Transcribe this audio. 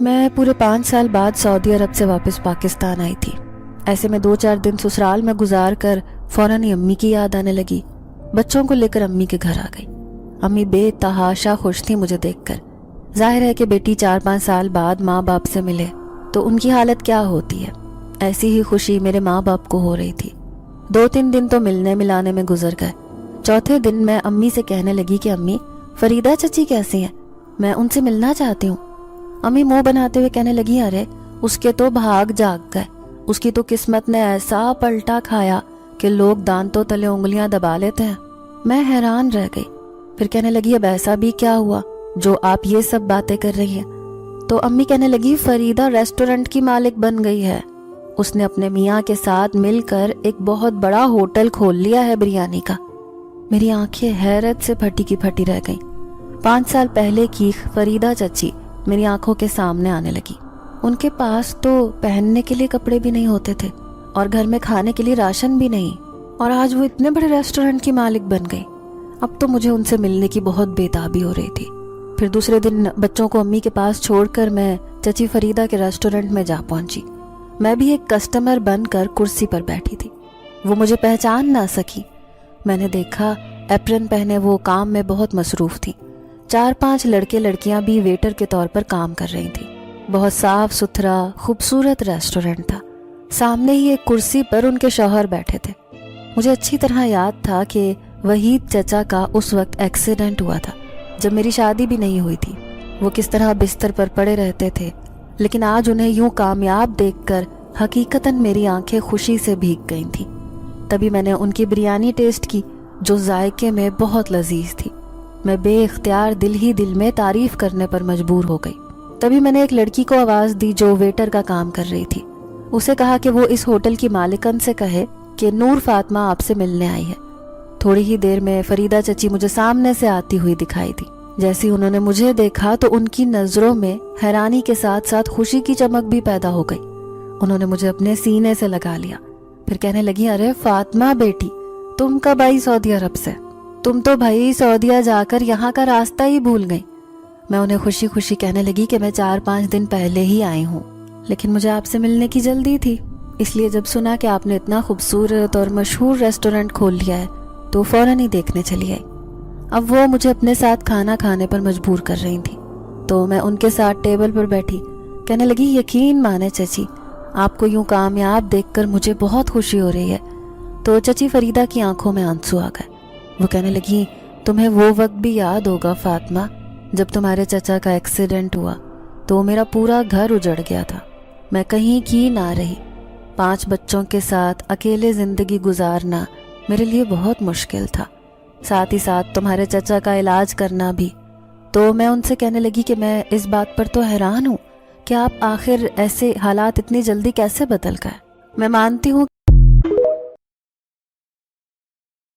میں پورے 5 سال بعد سعودی عرب سے واپس پاکستان آئی تھی۔ ایسے میں 2-4 دن سسرال میں گزار کر فوراً ہی امی کی یاد آنے لگی۔ بچوں کو لے کر امی کے گھر آ گئی۔ امی بے تحاشا خوش تھی مجھے دیکھ کر۔ ظاہر ہے کہ بیٹی 4-5 سال بعد ماں باپ سے ملے تو ان کی حالت کیا ہوتی ہے، ایسی ہی خوشی میرے ماں باپ کو ہو رہی تھی۔ 2-3 دن تو ملنے ملانے میں گزر گئے۔ چوتھے دن میں امی سے کہنے لگی کہ امی، فریدہ چچی کیسی ہیں؟ میں ان سے ملنا چاہتی ہوں۔ امی منہ بناتے ہوئے کہنے لگی، ارے اس کے تو بھاگ جاگ گئے، اس کی تو قسمت نے ایسا پلٹا کھایا کہ لوگ دانتوں تلے انگلیاں دبا لیتے ہیں۔ میں حیران رہ گئی۔ پھر کہنے لگی، اب ایسا بھی کیا ہوا جو آپ یہ سب باتیں کر رہی ہیں؟ تو امی کہنے لگی، فریدہ ریسٹورنٹ کی مالک بن گئی ہے۔ اس نے اپنے میاں کے ساتھ مل کر ایک بہت بڑا ہوٹل کھول لیا ہے بریانی کا۔ میری آنکھیں حیرت سے پھٹی کی پھٹی رہ گئیں۔ 5 سال پہلے کی فریدہ چچی میری آنکھوں کے سامنے آنے لگی۔ ان کے پاس تو پہننے کے لیے کپڑے بھی نہیں ہوتے تھے اور گھر میں کھانے کے لیے راشن بھی نہیں، اور آج وہ اتنے بڑے ریسٹورنٹ کی مالک بن گئی۔ اب تو مجھے ان سے ملنے کی بہت بے تابی ہو رہی تھی۔ پھر دوسرے دن بچوں کو امی کے پاس چھوڑ کر میں چچی فریدہ کے ریسٹورنٹ میں جا پہنچی۔ میں بھی ایک کسٹمر بن کر کرسی پر بیٹھی تھی۔ وہ مجھے پہچان نہ سکی۔ میں نے دیکھا ایپرن پہنے وہ کام میں بہت مصروف تھی۔ 4-5 لڑکے لڑکیاں بھی ویٹر کے طور پر کام کر رہی تھی۔ بہت صاف ستھرا خوبصورت ریسٹورنٹ تھا۔ سامنے ہی ایک کرسی پر ان کے شوہر بیٹھے تھے۔ مجھے اچھی طرح یاد تھا کہ وحید چچا کا اس وقت ایکسیڈنٹ ہوا تھا جب میری شادی بھی نہیں ہوئی تھی۔ وہ کس طرح بستر پر پڑے رہتے تھے، لیکن آج انہیں یوں کامیاب دیکھ کر حقیقتاً میری آنکھیں خوشی سے بھیگ گئی تھیں۔ تبھی میں نے ان کی بریانی ٹیسٹ کی جو ذائقے میں بہت لذیذ تھی۔ میں بے اختیار دل ہی دل میں تعریف کرنے پر مجبور ہو گئی۔ تبھی میں نے ایک لڑکی کو آواز دی جو ویٹر کا کام کر رہی تھی۔ اسے کہا کہ وہ اس ہوٹل کی مالکن سے کہے کہ نور فاطمہ آپ سے ملنے آئی ہے۔ تھوڑی ہی دیر میں فریدہ چچی مجھے سامنے سے آتی ہوئی دکھائی دی۔ جیسے انہوں نے مجھے دیکھا تو ان کی نظروں میں حیرانی کے ساتھ ساتھ خوشی کی چمک بھی پیدا ہو گئی۔ انہوں نے مجھے اپنے سینے سے لگا لیا۔ پھر کہنے لگی، ارے فاطمہ بیٹی، تم کب آئی سعودی عرب سے؟ تم تو بھائی سعودیہ جا کر یہاں کا راستہ ہی بھول گئی۔ میں انہیں خوشی خوشی کہنے لگی کہ میں 4-5 دن پہلے ہی آئی ہوں، لیکن مجھے آپ سے ملنے کی جلدی تھی، اس لیے جب سنا کہ آپ نے اتنا خوبصورت اور مشہور ریسٹورنٹ کھول لیا ہے تو فوراً ہی دیکھنے چلی آئی۔ اب وہ مجھے اپنے ساتھ کھانا کھانے پر مجبور کر رہی تھی تو میں ان کے ساتھ ٹیبل پر بیٹھی۔ کہنے لگی، یقین مانے چچی، آپ کو یوں کامیاب دیکھ کر مجھے بہت خوشی ہو رہی ہے۔ تو چچی فریدہ کی آنکھوں میں آنسو آ گئے۔ وہ کہنے لگی، تمہیں وہ وقت بھی یاد ہوگا فاطمہ جب تمہارے چچا کا ایکسیڈنٹ ہوا تو میرا پورا گھر اجڑ گیا تھا، میں کہیں کی نہ رہی۔ 5 بچوں کے ساتھ اکیلے زندگی گزارنا میرے لیے بہت مشکل تھا، ساتھ ہی ساتھ تمہارے چچا کا علاج کرنا بھی۔ تو میں ان سے کہنے لگی کہ میں اس بات پر تو حیران ہوں کہ آپ آخر ایسے حالات اتنی جلدی کیسے بدل گئے۔ میں مانتی ہوں